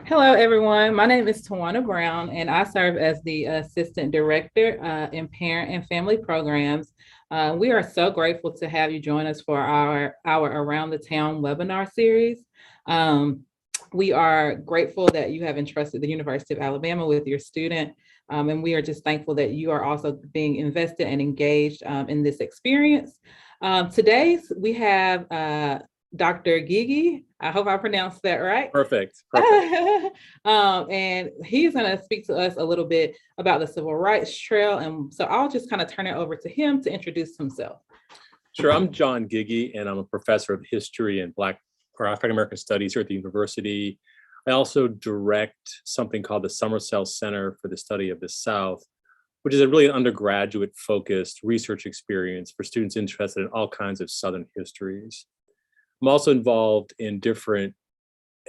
Hello, everyone. My name is Tawana Brown, and I serve as the Assistant Director in Parent and Family Programs. We are so grateful to have you join us for our Around the Town webinar series. Um, we are grateful that you have entrusted the University of Alabama with your student, and we are just thankful that you are also being invested and engaged in this experience. Today, we have Dr. Gigi. I hope I pronounced that right. Perfect. Perfect. And he's going to speak to us a little bit about the Civil Rights Trail. And so I'll just kind of turn it over to him to introduce himself. Sure. I'm John Gigi, and I'm a professor of history and Black or African American studies here at the university. I also direct something called the Summersell Center for the Study of the South, which is a really undergraduate focused research experience for students interested in all kinds of Southern histories. I'm also involved in different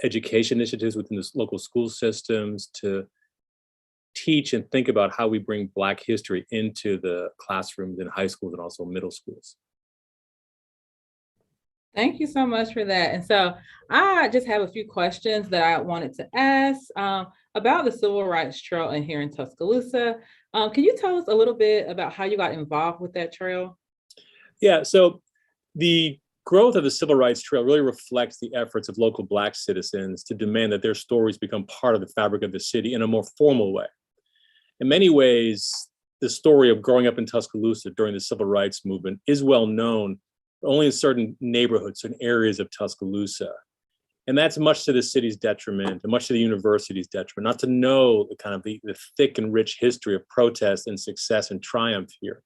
education initiatives within the local school systems to teach and think about how we bring Black history into the classrooms in high schools and also middle schools. Thank you so much for that. And so I just have a few questions that I wanted to ask about the Civil Rights Trail in here in Tuscaloosa. Can you tell us a little bit about how you got involved with that trail? Yeah, so the growth of the Civil Rights Trail really reflects the efforts of local Black citizens to demand that their stories become part of the fabric of the city in a more formal way. In many ways, the story of growing up in Tuscaloosa during the Civil Rights Movement is well known, but only in certain neighborhoods and areas of Tuscaloosa. And that's much to the city's detriment and much to the university's detriment, not to know the kind of the thick and rich history of protest and success and triumph here.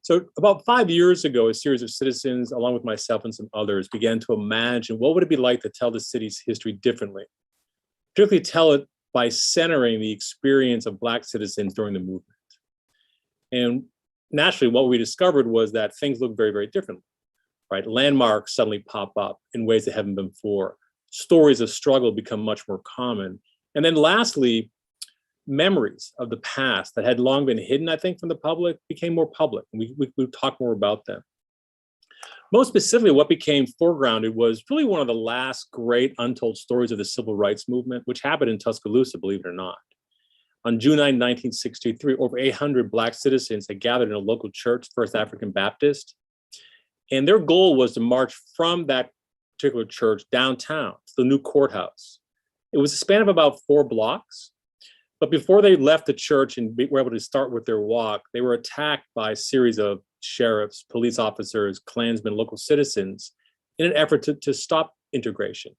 So about 5 years ago, a series of citizens, along with myself and some others, began to imagine what would it be like to tell the city's history differently, particularly tell it by centering the experience of Black citizens during the movement. And naturally, what we discovered was that things look very, very differently, right? Landmarks suddenly pop up in ways that haven't been before. Stories of struggle become much more common. And then lastly, memories of the past that had long been hidden, I think, from the public became more public. And we talk more about them. Most specifically, what became foregrounded was really one of the last great untold stories of the civil rights movement, which happened in Tuscaloosa, believe it or not. On June 9, 1963, over 800 Black citizens had gathered in a local church, First African Baptist, and their goal was to march from that particular church downtown to the new courthouse. It was a span of about 4 blocks, but before they left the church and were able to start with their walk, they were attacked by a series of sheriffs, police officers, Klansmen, local citizens, in an effort to stop integration,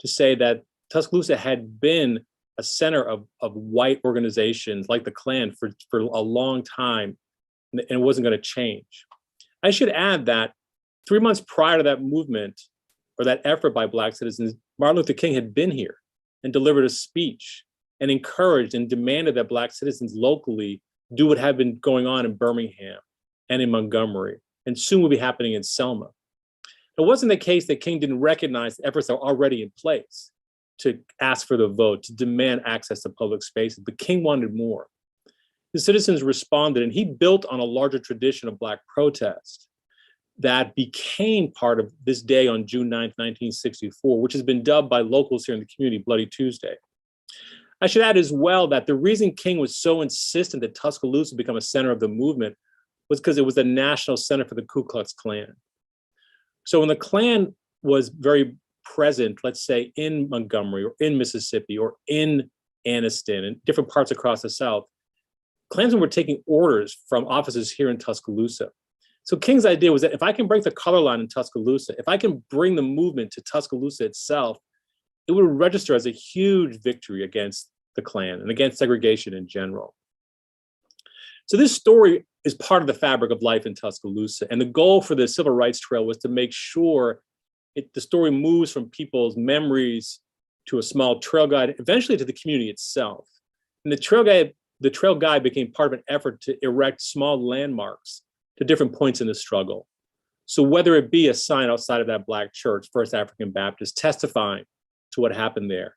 to say that Tuscaloosa had been a center of white organizations like the Klan for a long time, and it wasn't going to change. I should add that 3 months prior to that movement or that effort by Black citizens, Martin Luther King had been here and delivered a speech and encouraged and demanded that Black citizens locally do what had been going on in Birmingham and in Montgomery, and soon will be happening in Selma. It wasn't the case that King didn't recognize the efforts that were already in place to ask for the vote, to demand access to public spaces, but King wanted more. The citizens responded, and he built on a larger tradition of Black protest that became part of this day on June 9th, 1964, which has been dubbed by locals here in the community Bloody Tuesday. I should add as well that the reason King was so insistent that Tuscaloosa become a center of the movement was because it was the national center for the Ku Klux Klan. So when the Klan was very present, let's say in Montgomery or in Mississippi or in Anniston and different parts across the South, Klansmen were taking orders from offices here in Tuscaloosa. So King's idea was that if I can break the color line in Tuscaloosa, if I can bring the movement to Tuscaloosa itself, it would register as a huge victory against the Klan and against segregation in general. So this story is part of the fabric of life in Tuscaloosa. And the goal for the Civil Rights Trail was to make sure the story moves from people's memories to a small trail guide, eventually to the community itself. And the trail guide became part of an effort to erect small landmarks to different points in the struggle. So whether it be a sign outside of that Black church, First African Baptist, testifying to what happened there,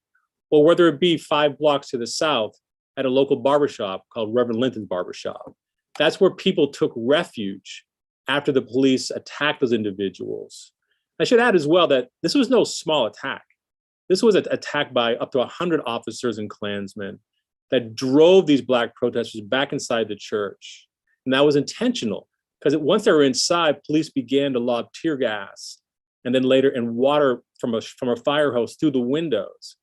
or whether it be 5 blocks to the south at a local barbershop called Reverend Linton's Barbershop. That's where people took refuge after the police attacked those individuals. I should add as well that this was no small attack. This was an attack by up to 100 officers and Klansmen that drove these Black protesters back inside the church. And that was intentional, because once they were inside, police began to lob tear gas and then later and water from a fire hose through the windows,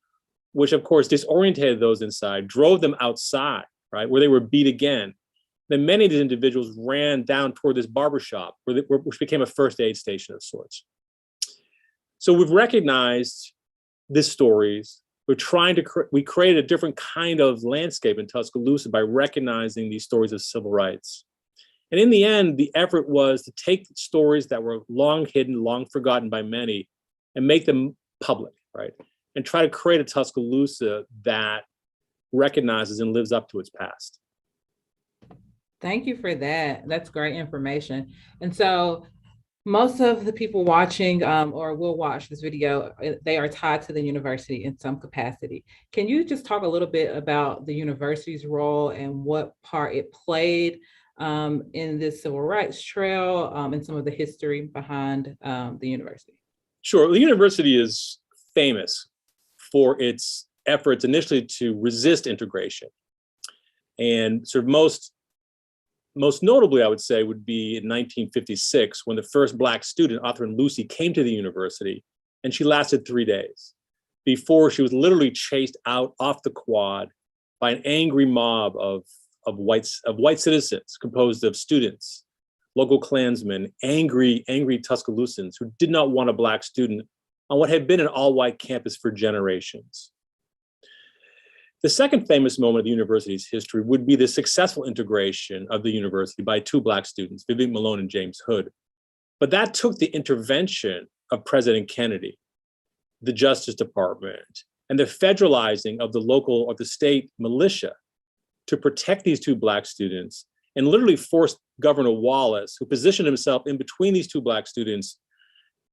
which of course disorientated those inside, drove them outside, right, where they were beat again. Then many of these individuals ran down toward this barbershop, which became a first aid station of sorts. So we've recognized these stories. We created a different kind of landscape in Tuscaloosa by recognizing these stories of civil rights. And in the end, the effort was to take stories that were long hidden, long forgotten by many, and make them public, right? And try to create a Tuscaloosa that recognizes and lives up to its past. Thank you for that. That's great information. And so most of the people watching or will watch this video, they are tied to the university in some capacity. Can you just talk a little bit about the university's role and what part it played in this civil rights trail and some of the history behind the university? Sure. The university is famous for its efforts initially to resist integration. And sort of most notably, I would say, would be in 1956, when the first Black student, Autherine Lucy, came to the university, and she lasted 3 days before she was literally chased out off the quad by an angry mob of white citizens composed of students, local Klansmen, angry Tuscaloosans who did not want a Black student on what had been an all-white campus for generations. The second famous moment of the university's history would be the successful integration of the university by 2 Black students, Vivian Malone and James Hood. But that took the intervention of President Kennedy, the Justice Department, and the federalizing of the state militia to protect these 2 Black students, and literally forced Governor Wallace, who positioned himself in between these 2 Black students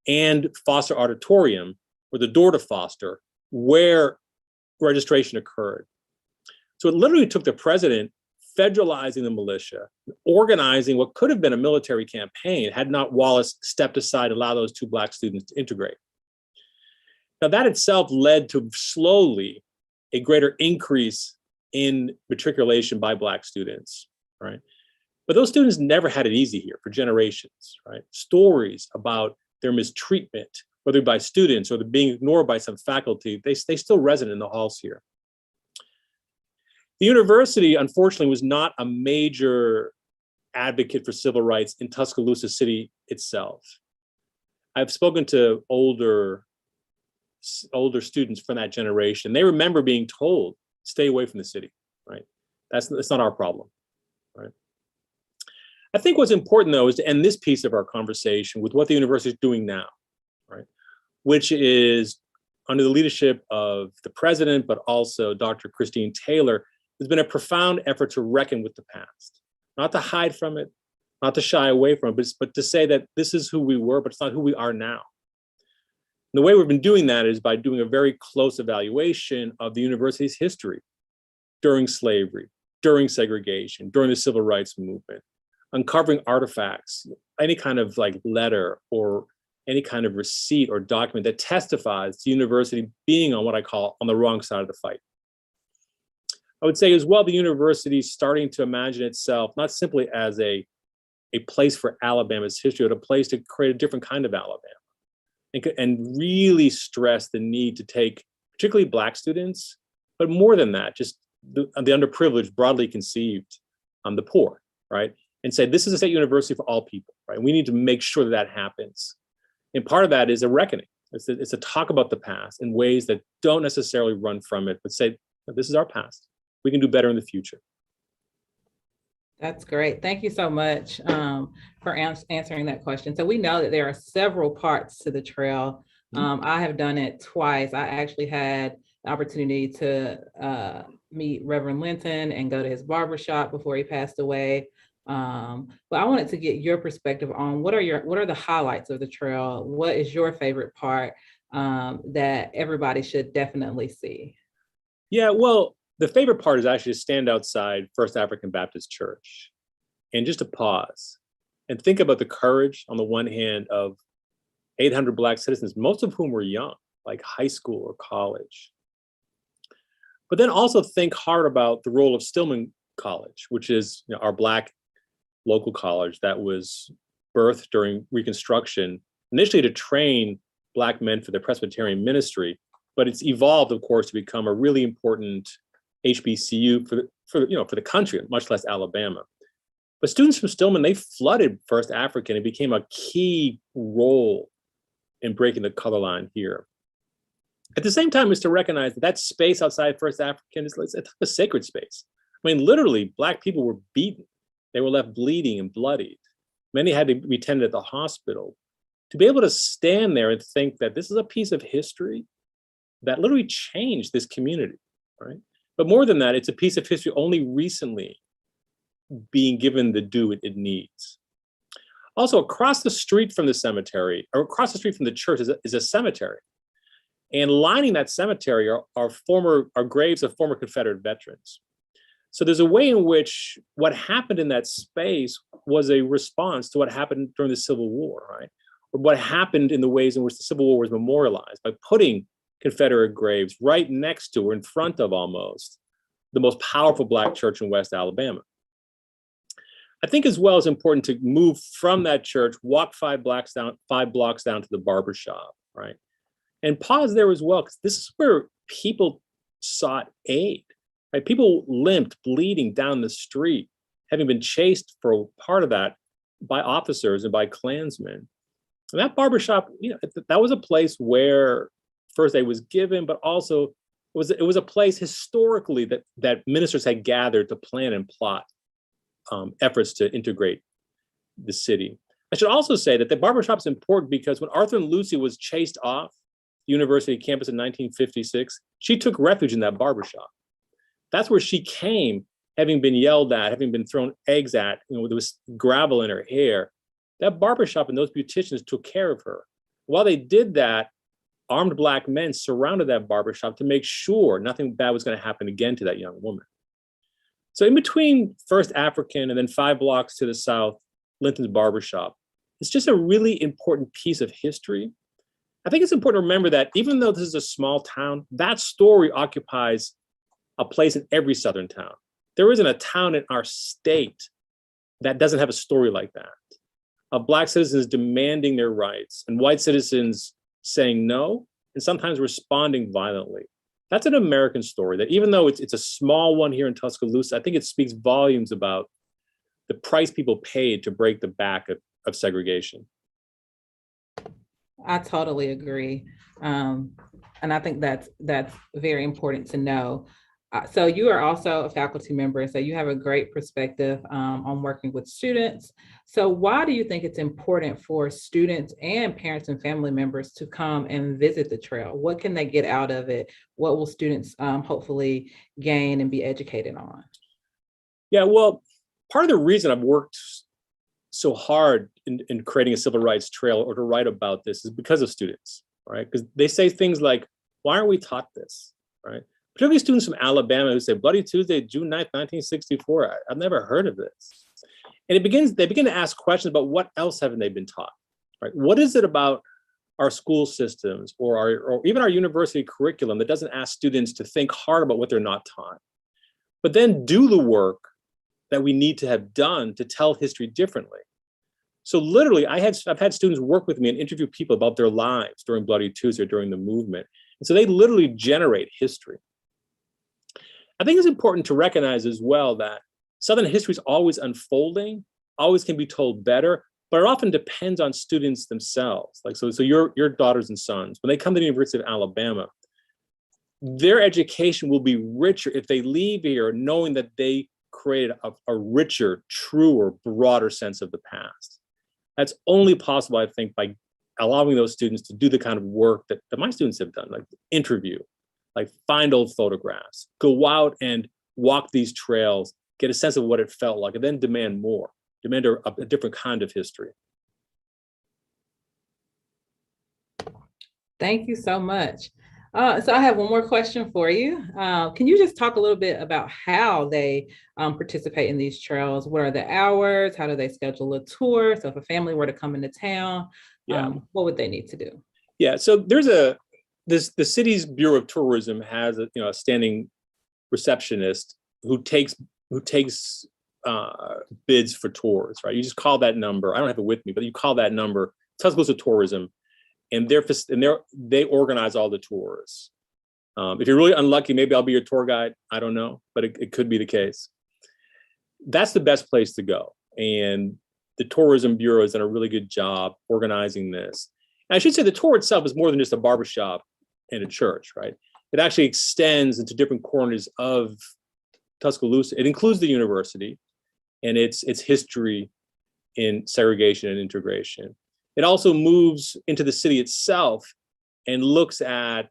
and Foster Auditorium, or the door to Foster, where registration occurred. So it literally took the president federalizing the militia, organizing what could have been a military campaign had not Wallace stepped aside to allow those 2 Black students to integrate. Now that itself led to slowly a greater increase in matriculation by Black students, right? But those students never had it easy here for generations, right? Stories about their mistreatment, whether by students or being ignored by some faculty, they still resonate in the halls here. The university, unfortunately, was not a major advocate for civil rights in Tuscaloosa City itself. I've spoken to older students from that generation. They remember being told, stay away from the city, right? That's not our problem, right? I think what's important, though, is to end this piece of our conversation with what the university is doing now, right? Which is under the leadership of the president, but also Dr. Christine Taylor. There's been a profound effort to reckon with the past, not to hide from it, not to shy away from it, but to say that this is who we were, but it's not who we are now. And the way we've been doing that is by doing a very close evaluation of the university's history during slavery, during segregation, during the civil rights movement, uncovering artifacts, any kind of like letter or any kind of receipt or document that testifies to the university being on what I call on the wrong side of the fight. I would say as well, the university is starting to imagine itself not simply as a place for Alabama's history, but a place to create a different kind of Alabama and really stress the need to take particularly Black students, but more than that, just the underprivileged, broadly conceived, the poor, right? And say, this is a state university for all people, right? We need to make sure that that happens. And part of that is a reckoning. It's a talk about the past in ways that don't necessarily run from it, but say, this is our past. We can do better in the future. That's great. Thank you so much for answering that question. So we know that there are several parts to the trail. I have done it twice. I actually had the opportunity to meet Reverend Linton and go to his barbershop before he passed away. But I wanted to get your perspective on what are the highlights of the trail? What is your favorite part that everybody should definitely see? Yeah, well, the favorite part is actually to stand outside First African Baptist Church and just to pause and think about the courage on the one hand of 800 Black citizens, most of whom were young, like high school or college. But then also think hard about the role of Stillman College, which is our Black local college that was birthed during Reconstruction, initially to train Black men for the Presbyterian ministry, but it's evolved, of course, to become a really important HBCU for the country, much less Alabama. But students from Stillman, they flooded First African and became a key role in breaking the color line here. At the same time, is to recognize that that space outside First African is a sacred space. I mean, literally, Black people were beaten. They were left bleeding and bloodied. Many had to be tended at the hospital. To be able to stand there and think that this is a piece of history that literally changed this community, right? But more than that, it's a piece of history only recently being given the due it needs. Also, across the street from the cemetery, or across the street from the church, is a cemetery. And lining that cemetery are graves of former Confederate veterans. So there's a way in which what happened in that space was a response to what happened during the Civil War, right? Or what happened in the ways in which the Civil War was memorialized by putting Confederate graves right next to or in front of almost the most powerful Black church in West Alabama. I think as well it's important to move from that church, walk 5 blocks down to the barber shop, right? And pause there as well, because this is where people sought aid, right? People limped, bleeding down the street, having been chased for part of that by officers and by Klansmen. And that barbershop, that was a place where first aid was given, but also it was a place historically that ministers had gathered to plan and plot efforts to integrate the city. I should also say that the barbershop is important because when Arthur and Lucy was chased off the university campus in 1956, she took refuge in that barbershop. That's where she came, having been yelled at, having been thrown eggs at, there was gravel in her hair. That barbershop and those beauticians took care of her. While they did that, armed Black men surrounded that barbershop to make sure nothing bad was going to happen again to that young woman. So in between First African and then 5 blocks to the south, Linton's barbershop, it's just a really important piece of history. I think it's important to remember that even though this is a small town, that story occupies a place in every Southern town. There isn't a town in our state that doesn't have a story like that, of Black citizens demanding their rights and white citizens saying no, and sometimes responding violently. That's an American story that even though it's a small one here in Tuscaloosa, I think it speaks volumes about the price people paid to break the back of segregation. I totally agree. And I think that's very important to know. So you are also a faculty member, so you have a great perspective on working with students. So why do you think it's important for students and parents and family members to come and visit the trail? What can they get out of it? What will students hopefully gain and be educated on? Yeah, well, part of the reason I've worked so hard in creating a civil rights trail or to write about this is because of students, right? Because they say things like, why aren't we taught this, right? Particularly students from Alabama who say, Bloody Tuesday, June 9th, 1964, I've never heard of this. And they begin to ask questions about what else haven't they been taught, right? What is it about our school systems or even our university curriculum that doesn't ask students to think hard about what they're not taught, but then do the work that we need to have done to tell history differently? So literally, I've had students work with me and interview people about their lives during Bloody Tuesday, during the movement. And so they literally generate history. I think it's important to recognize as well that Southern history is always unfolding, always can be told better, but it often depends on students themselves. Like, so your daughters and sons, when they come to the University of Alabama, their education will be richer if they leave here knowing that they created a richer, truer, broader sense of the past. That's only possible, I think, by allowing those students to do the kind of work that my students have done, like interview, like find old photographs, go out and walk these trails, get a sense of what it felt like, and then demand more, demand a different kind of history. Thank you so much. So I have one more question for you. Can you just talk a little bit about how they participate in these trails? What are the hours? How do they schedule a tour? So if a family were to come into town, what would they need to do? Yeah, so there's the city's Bureau of Tourism has a standing receptionist who takes bids for tours, right? You just call that number. I don't have it with me, but you call that number, Tuscaloosa Tourism, and they organize all the tours. If you're really unlucky, maybe I'll be your tour guide. I don't know, but it could be the case. That's the best place to go. And the Tourism Bureau has done a really good job organizing this. And I should say the tour itself is more than just a barbershop and a church, right? It actually extends into different corners of Tuscaloosa. It includes the university and its history in segregation and integration. It also moves into the city itself and looks at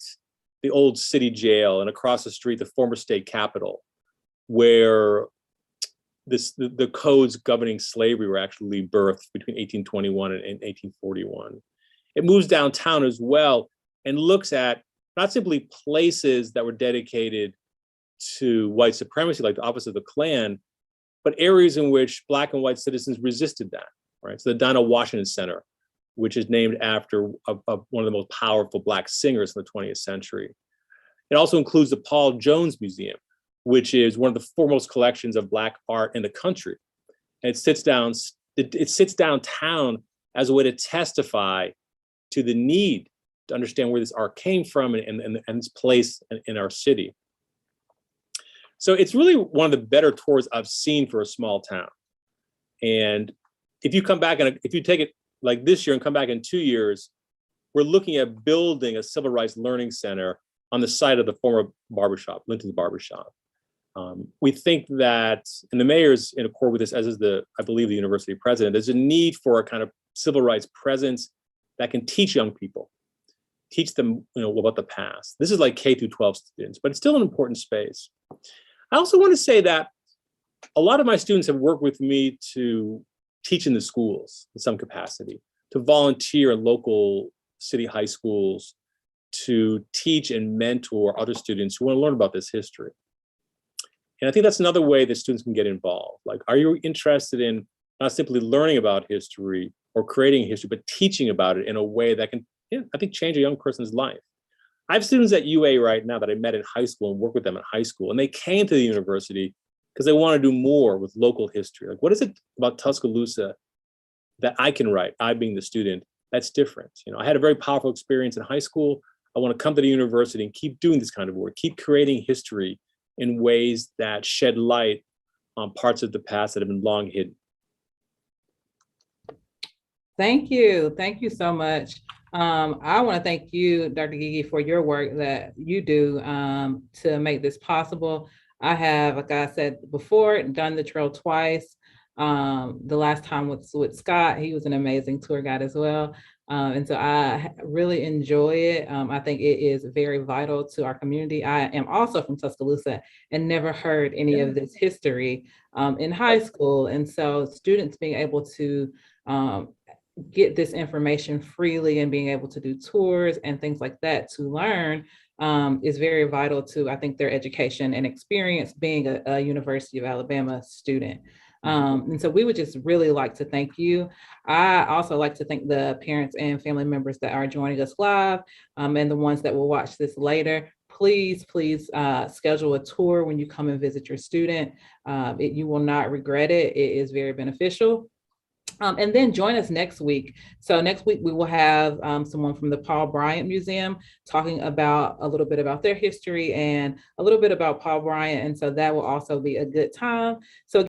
the old city jail and across the street, the former state capitol, where the codes governing slavery were actually birthed between 1821 and 1841. It moves downtown as well and looks at not simply places that were dedicated to white supremacy, like the office of the Klan, but areas in which Black and white citizens resisted that, right? So the Dinah Washington Center, which is named after one of the most powerful Black singers in the 20th century. It also includes the Paul Jones Museum, which is one of the foremost collections of Black art in the country. And it sits downtown as a way to testify to the need to understand where this art came from and its place in our city. So it's really one of the better tours I've seen for a small town. And if you come back and if you take it like this year and come back in 2 years, we're looking at building a civil rights learning center on the site of the former barbershop, Linton's Barbershop. We think that, and the mayor's in accord with this, as is I believe the university president, there's a need for a kind of civil rights presence that can teach young people, teach them about the past. This is like K through 12 students, but it's still an important space. I also want to say that a lot of my students have worked with me to teach in the schools in some capacity, to volunteer in local city high schools, to teach and mentor other students who want to learn about this history. And I think that's another way that students can get involved. Like, are you interested in not simply learning about history or creating history, but teaching about it in a way that can, I think, change a young person's life? I have students at UA right now that I met in high school and work with them in high school, and they came to the university because they want to do more with local history. Like, what is it about Tuscaloosa that I can write, I being the student, that's different? I had a very powerful experience in high school. I want to come to the university and keep doing this kind of work, keep creating history in ways that shed light on parts of the past that have been long hidden. Thank you. Thank you so much. I want to thank you, Dr. Gigi, for your work that you do to make this possible. I have, like I said before, done the trail twice. The last time was with Scott. He was an amazing tour guide as well. And so I really enjoy it. I think it is very vital to our community. I am also from Tuscaloosa and never heard any of this history in high school. And so students being able to get this information freely and being able to do tours and things like that to learn is very vital to, I think, their education and experience being a University of Alabama student. And so we would just really like to thank you. I also like to thank the parents and family members that are joining us live and the ones that will watch this later. Please schedule a tour when you come and visit your student. You will not regret it. It is very beneficial. And then join us next week. So next week we will have someone from the Paul Bryant Museum talking about a little bit about their history and a little bit about Paul Bryant. And so that will also be a good time. So